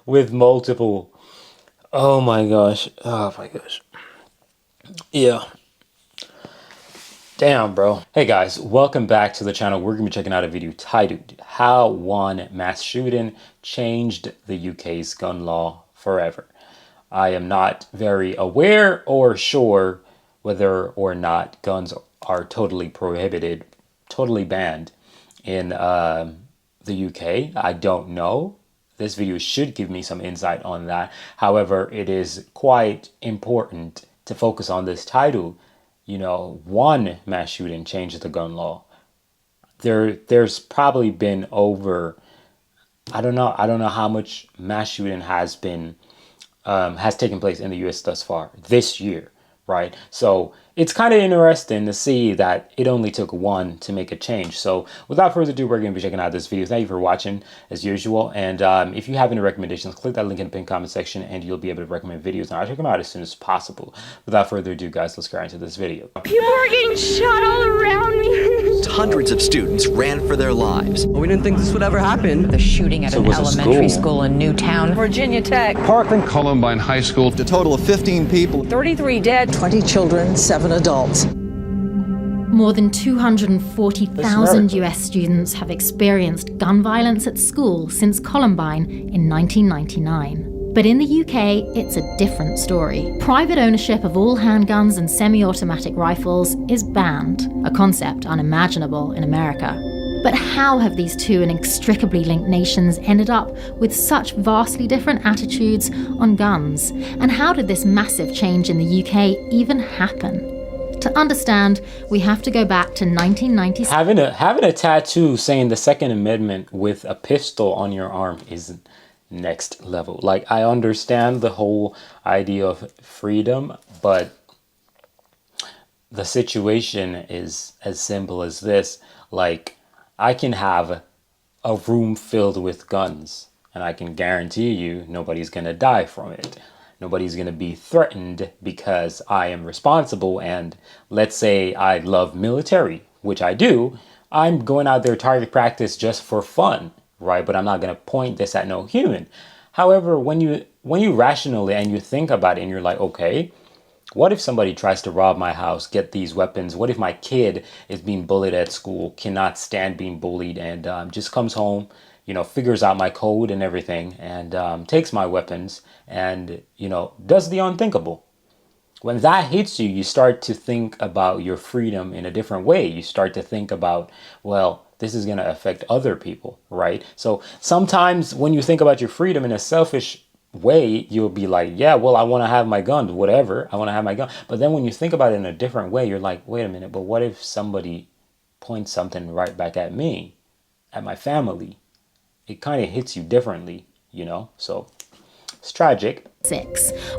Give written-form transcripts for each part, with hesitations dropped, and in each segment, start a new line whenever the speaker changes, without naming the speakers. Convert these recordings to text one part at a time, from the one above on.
with multiple. Oh my gosh. Oh my gosh. Yeah. Damn, bro. Hey guys, welcome back to the channel. We're gonna be checking out a video titled How One Mass Shooting Changed the UK's Gun Law Forever. I am not very aware or sure whether or not guns are totally prohibited, totally banned in the UK. I don't know. This video should give me some insight on that. However, it is quite important to focus on this title. You know, one mass shooting changed the gun law. There's probably been over, I don't know how much mass shooting has taken place in the US thus far this year, right? So it's kind of interesting to see that it only took one to make a change. So without further ado, we're going to be checking out this video. Thank you for watching as usual. And if you have any recommendations, click that link in the pinned comment section and you'll be able to recommend videos. And I'll check them out as soon as possible. Without further ado, guys, let's get right into this video.
People are getting shot all around me.
Hundreds of students ran for their lives.
We didn't think this would ever happen.
The shooting at an elementary school in Newtown, Virginia Tech.
Parkland Columbine High School.
A total of 15 people.
33 dead.
20 children, 7 adults.
More than 240,000 US students have experienced gun violence at school since Columbine in 1999. But in the UK, it's a different story. Private ownership of all handguns and semi-automatic rifles is banned, a concept unimaginable in America. But how have these two inextricably linked nations ended up with such vastly different attitudes on guns? And how did this massive change in the UK even happen? To understand, we have to go back to 1996.
Having a tattoo saying the Second Amendment with a pistol on your arm is next level. Like, I understand the whole idea of freedom, but the situation is as simple as this. Like, I can have a room filled with guns, and I can guarantee you nobody's gonna die from it. Nobody's going to be threatened because I am responsible. And let's say I love military, which I do. I'm going out there target practice just for fun, right? But I'm not going to point this at no human. However, when you rationally and you think about it and you're like, okay, what if somebody tries to rob my house, get these weapons? What if my kid is being bullied at school, cannot stand being bullied, and just comes home, you know, figures out my code and everything, and takes my weapons and, you know, does the unthinkable. When that hits you, you start to think about your freedom in a different way. You start to think about, well, this is going to affect other people, right? So sometimes when you think about your freedom in a selfish way, you'll be like, yeah, well, I want to have my gun, whatever. I want to have my gun. But then when you think about it in a different way, you're like, wait a minute, but what if somebody points something right back at me, at my family? It kind of hits you differently, you know? So it's tragic.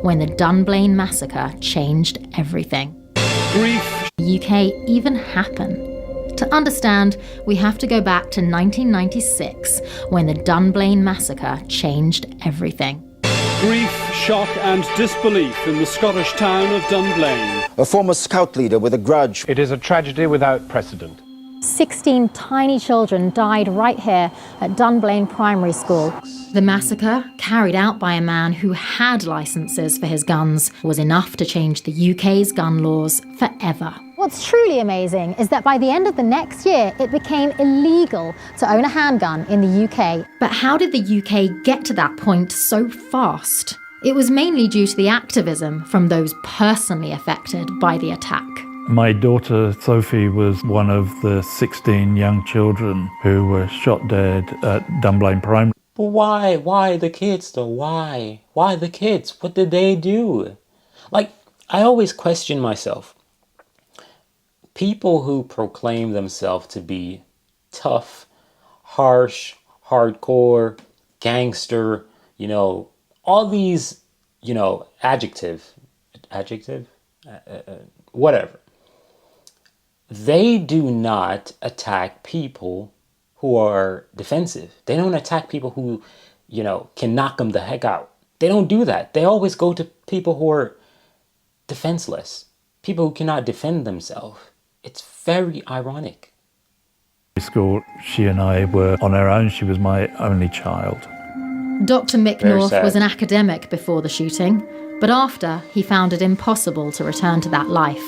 When the Dunblane massacre changed everything.
Grief.
The UK even happened. To understand, we have to go back to 1996, when the Dunblane massacre changed everything.
Grief, shock and disbelief in the Scottish town of Dunblane.
A former scout leader with a grudge.
It is a tragedy without precedent.
16 tiny children died right here at Dunblane Primary School. The massacre, carried out by a man who had licenses for his guns, was enough to change the UK's gun laws forever. What's truly amazing is that by the end of the next year, it became illegal to own a handgun in the UK. But how did the UK get to that point so fast? It was mainly due to the activism from those personally affected by the attack.
My daughter Sophie was one of the 16 young children who were shot dead at Dunblane Primary.
But why? Why the kids though? Why? Why the kids? What did they do? Like, I always question myself. People who proclaim themselves to be tough, harsh, hardcore, gangster, you know, all these, you know, whatever. They do not attack people who are defensive. They don't attack people who, you know, can knock them the heck out. They don't do that. They always go to people who are defenseless, people who cannot defend themselves. It's very ironic.
School, she and I were on our own. She was my only child.
Dr. Mick
Very
North
sad.
was an academic before the shooting, but after, he found it impossible to return to that life.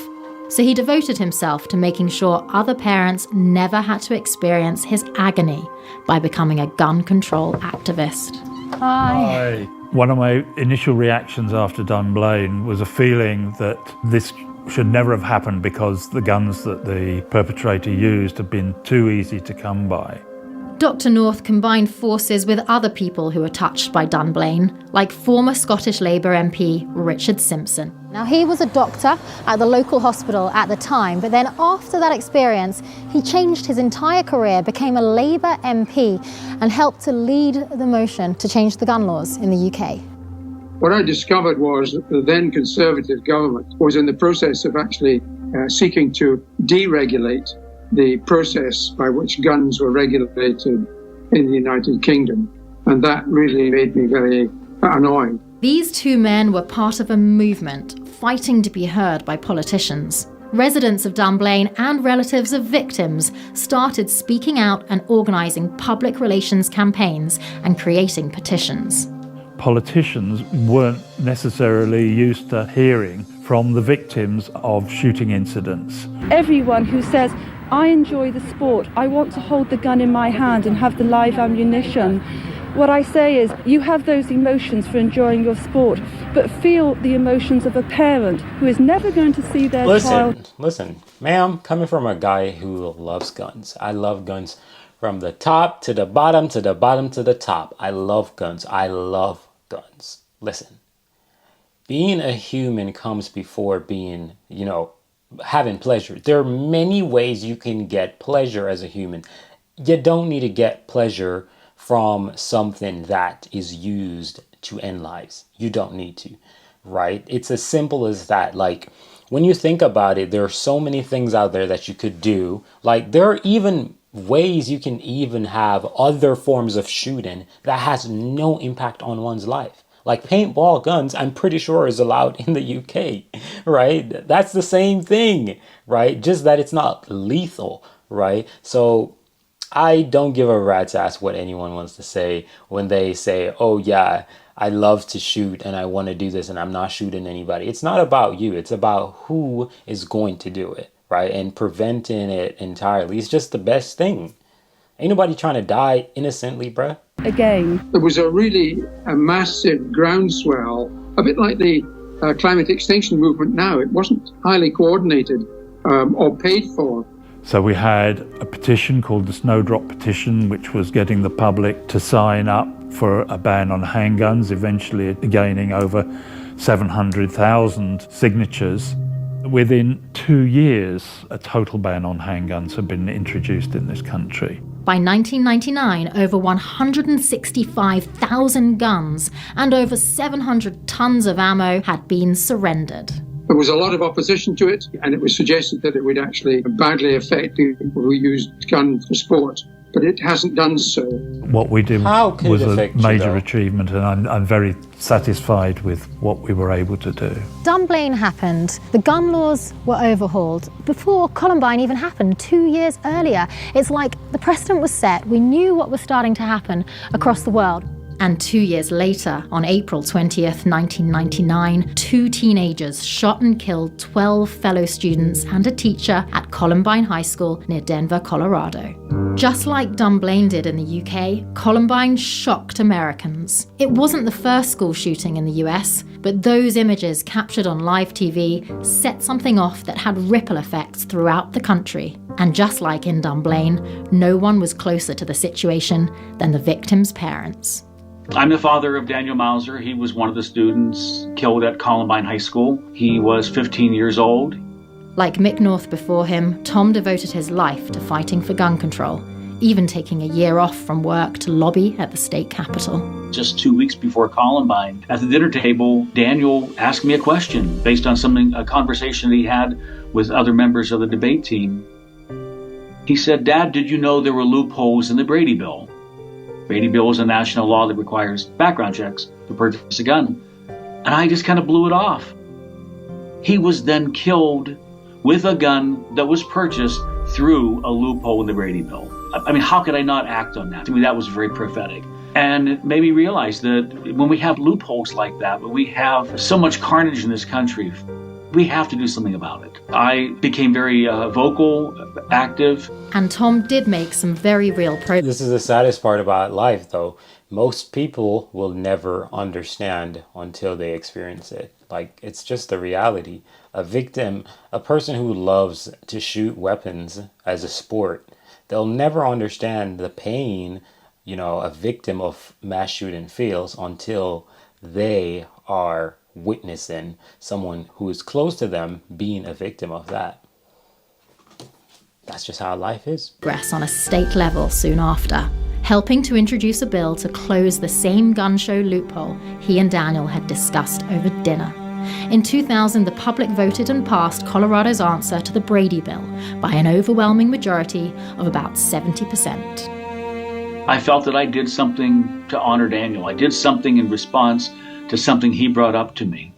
So he devoted himself to making sure other parents never had to experience his agony by becoming a gun control activist.
Hi.
One of my initial reactions after Dunblane was a feeling that this should never have happened because the guns that the perpetrator used have been too easy to come by.
Dr. North combined forces with other people who were touched by Dunblane, like former Scottish Labour MP Richard Simpson.
Now, he was a doctor at the local hospital at the time, but then after that experience, he changed his entire career, became a Labour MP, and helped to lead the motion to change the gun laws in the UK.
What I discovered was that the then Conservative government was in the process of actually seeking to deregulate the process by which guns were regulated in the United Kingdom. And that really made me very annoyed.
These two men were part of a movement fighting to be heard by politicians. Residents of Dunblane and relatives of victims started speaking out and organising public relations campaigns and creating petitions.
Politicians weren't necessarily used to hearing from the victims of shooting incidents.
Everyone who says, I enjoy the sport, I want to hold the gun in my hand and have the live ammunition. What I say is, you have those emotions for enjoying your sport, but feel the emotions of a parent who is never going to see their child.
Listen, ma'am, coming from a guy who loves guns. I love guns from the top to the bottom to the bottom to the top. I love guns. I love guns. Listen, being a human comes before being, having pleasure. There are many ways you can get pleasure as a human. You don't need to get pleasure from something that is used to end lives. You don't need to, right? It's as simple as that. Like, when you think about it, there are so many things out there that you could do. Like, there are even ways you can even have other forms of shooting that has no impact on one's life. Like paintball guns, I'm pretty sure is allowed in the UK, right? That's the same thing, right? Just that it's not lethal, right? So I don't give a rat's ass what anyone wants to say when they say, oh yeah, I love to shoot and I want to do this and I'm not shooting anybody. It's not about you. It's about who is going to do it, right? And preventing it entirely is just the best thing. Ain't nobody trying to die innocently, bruh.
Again.
There was a massive groundswell, a bit like the climate extinction movement now. It wasn't highly coordinated or paid for.
So we had a petition called the Snowdrop Petition, which was getting the public to sign up for a ban on handguns, eventually gaining over 700,000 signatures. Within 2 years, a total ban on handguns had been introduced in this country.
By 1999, over 165,000 guns and over 700 tons of ammo had been surrendered.
There was a lot of opposition to it, and it was suggested that it would actually badly affect people who used guns for sport, but it hasn't done so.
What we did was a major achievement, and I'm very satisfied with what we were able to do.
Dunblane happened. The gun laws were overhauled before Columbine even happened 2 years earlier. It's like the precedent was set. We knew what was starting to happen across the world.
And 2 years later, on April 20th, 1999, 2 teenagers shot and killed 12 fellow students and a teacher at Columbine High School near Denver, Colorado. Just like Dunblane did in the UK, Columbine shocked Americans. It wasn't the first school shooting in the US, but those images captured on live TV set something off that had ripple effects throughout the country. And just like in Dunblane, no one was closer to the situation than the victims' parents.
I'm the father of Daniel Mauser. He was one of the students killed at Columbine High School. He was 15 years old.
Like Mick North before him, Tom devoted his life to fighting for gun control, even taking a year off from work to lobby at the state capitol.
Just 2 weeks before Columbine, at the dinner table, Daniel asked me a question based on a conversation that he had with other members of the debate team. He said, "Dad, did you know there were loopholes in the Brady Bill?" Brady Bill is a national law that requires background checks to purchase a gun. And I just kind of blew it off. He was then killed with a gun that was purchased through a loophole in the Brady Bill. I mean, how could I not act on that? To me, that was very prophetic. And it made me realize that when we have loopholes like that, when we have so much carnage in this country, we have to do something about it. I became very vocal, active.
And Tom did make some very real progress.
This is the saddest part about life, though. Most people will never understand until they experience it. Like, it's just the reality. A victim, a person who loves to shoot weapons as a sport, they'll never understand the pain, a victim of mass shooting feels until they are witnessing someone who is close to them being a victim of that. That's just how life is.
Progress on a state level soon after, helping to introduce a bill to close the same gun show loophole he and Daniel had discussed over dinner. In 2000, the public voted and passed Colorado's answer to the Brady Bill by an overwhelming majority of about 70%.
I felt that I did something to honor Daniel. I did something in response to something he brought up to me.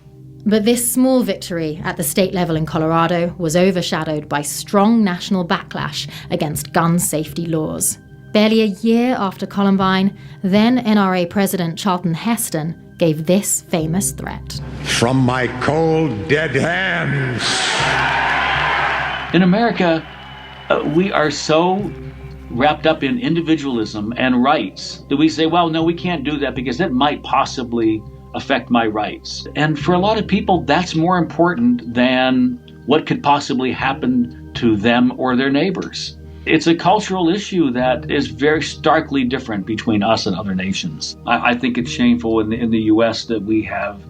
But this small victory at the state level in Colorado was overshadowed by strong national backlash against gun safety laws. Barely a year after Columbine, then NRA President Charlton Heston gave this famous threat.
From my cold, dead hands.
In America, we are so wrapped up in individualism and rights that we say, well, no, we can't do that because that might possibly affect my rights. And for a lot of people, that's more important than what could possibly happen to them or their neighbors. It's a cultural issue that is very starkly different between us and other nations. I think it's shameful in the U.S. that we have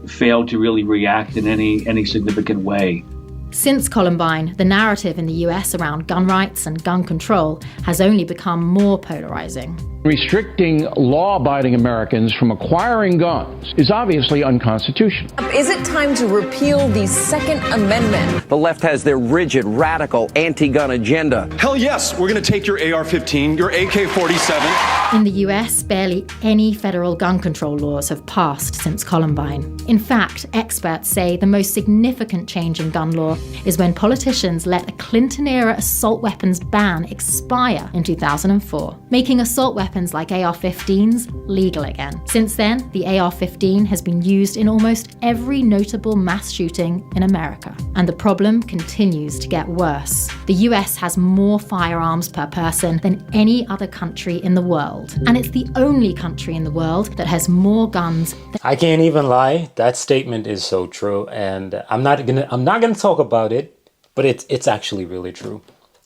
failed to really react in any significant way.
Since Columbine, the narrative in the US around gun rights and gun control has only become more polarizing.
Restricting law-abiding Americans from acquiring guns is obviously unconstitutional.
Is it time to repeal the Second Amendment?
The left has their rigid, radical, anti-gun agenda.
Hell yes, we're going to take your AR-15, your AK-47.
In the US, barely any federal gun control laws have passed since Columbine. In fact, experts say the most significant change in gun law is when politicians let a Clinton-era assault weapons ban expire in 2004, making assault weapons like AR-15s legal again. Since then, the AR-15 has been used in almost every notable mass shooting in America. And the problem continues to get worse. The US has more firearms per person than any other country in the world. And it's the only country in the world that has more guns than...
I can't even lie. That statement is so true. And I'm not gonna talk about it, but it's actually really true.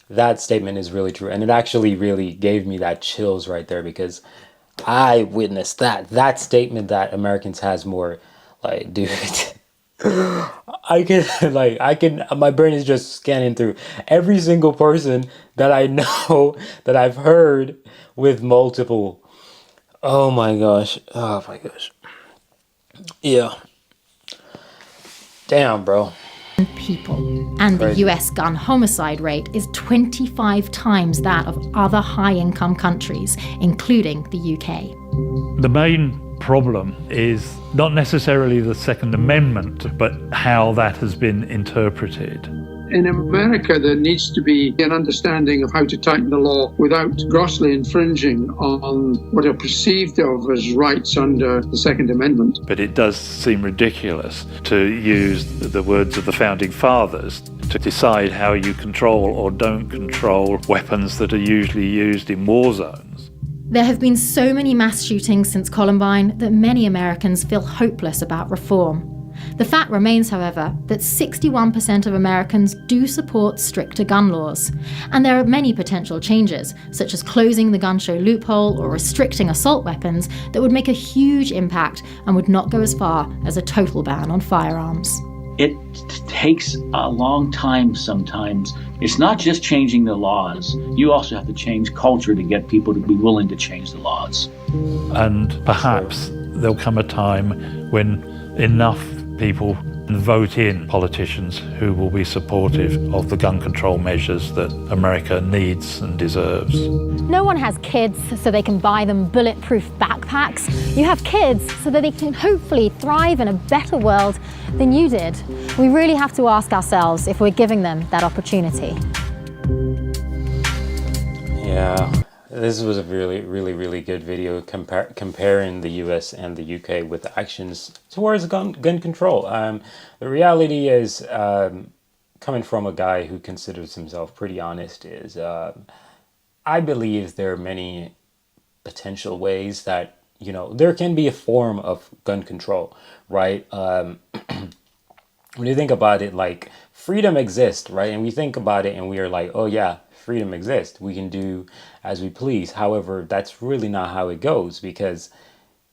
That statement is really true. And it actually really gave me that chills right there because I witnessed that statement that Americans has more, like, dude, my brain is just scanning through every single person that I know that I've heard with multiple. Oh my gosh. Yeah. Damn, bro.
People. And the US gun homicide rate is 25 times that of other high-income countries, including the UK.
The main problem is not necessarily the Second Amendment, but how that has been interpreted.
In America, there needs to be an understanding of how to tighten the law without grossly infringing on what are perceived of as rights under the Second Amendment.
But it does seem ridiculous to use the words of the Founding Fathers to decide how you control or don't control weapons that are usually used in war zones.
There have been so many mass shootings since Columbine that many Americans feel hopeless about reform. The fact remains, however, that 61% of Americans do support stricter gun laws. And there are many potential changes, such as closing the gun show loophole or restricting assault weapons, that would make a huge impact and would not go as far as a total ban on firearms.
It takes a long time sometimes. It's not just changing the laws. You also have to change culture to get people to be willing to change the laws.
And perhaps there'll come a time when enough people vote in politicians who will be supportive of the gun control measures that America needs and deserves.
No one has kids so they can buy them bulletproof backpacks. You have kids so that they can hopefully thrive in a better world than you did. We really have to ask ourselves if we're giving them that opportunity.
Yeah, This was a really good video comparing the US and the UK with the actions towards gun control. The reality is, coming from a guy who considers himself pretty honest, is I believe there are many potential ways that, you know, there can be a form of gun control, right? When you think about it, like, freedom exists, right? And we think about it and we are like, oh yeah, freedom exists. We can do as we please. However, that's really not how it goes, because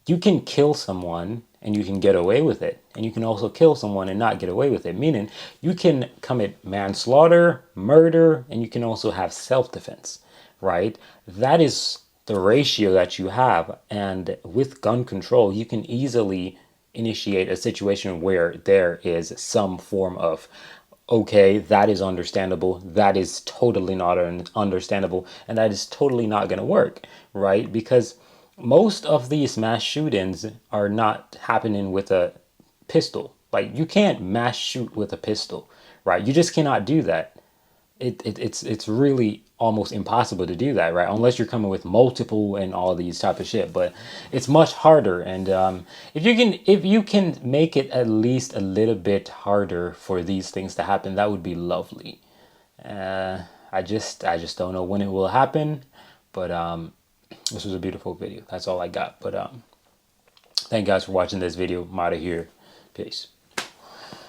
you can kill someone and you can get away with it. And you can also kill someone and not get away with it. Meaning you can commit manslaughter, murder, and you can also have self-defense, right? That is the ratio that you have. And with gun control, you can easily initiate a situation where there is some form of, okay, that is understandable, that is totally not understandable, and that is totally not going to work, right? Because most of these mass shootings are not happening with a pistol. Like, you can't mass shoot with a pistol, right? You just cannot do that. It's really almost impossible to do that, right? Unless you're coming with multiple and all these type of shit. But it's much harder. And if you can make it at least a little bit harder for these things to happen, that would be lovely. I just don't know when it will happen. But this was a beautiful video. That's all I got. But thank you guys for watching this video. I'm out of here. Peace.